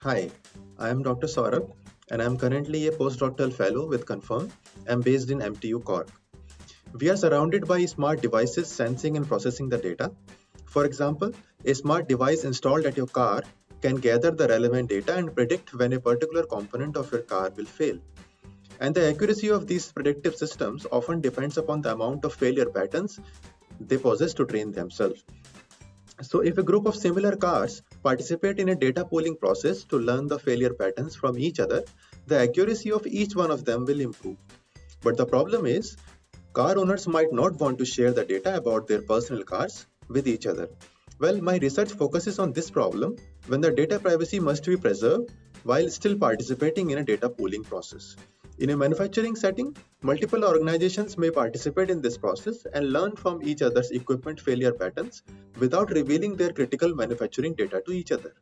Hi, I am Dr. Sourabh and I am currently a postdoctoral fellow with Confirm. I am based in MTU Cork. We are surrounded by smart devices sensing and processing the data. For example, a smart device installed at your car can gather the relevant data and predict when a particular component of your car will fail. And the accuracy of these predictive systems often depends upon the amount of failure patterns they possess to train themselves. So, if a group of similar cars participate in a data pooling process to learn the failure patterns from each other, the accuracy of each one of them will improve. But the problem is, car owners might not want to share the data about their personal cars with each other. Well, my research focuses on this problem when the data privacy must be preserved while still participating in a data pooling process. In a manufacturing setting, multiple organizations may participate in this process and learn from each other's equipment failure patterns without revealing their critical manufacturing data to each other.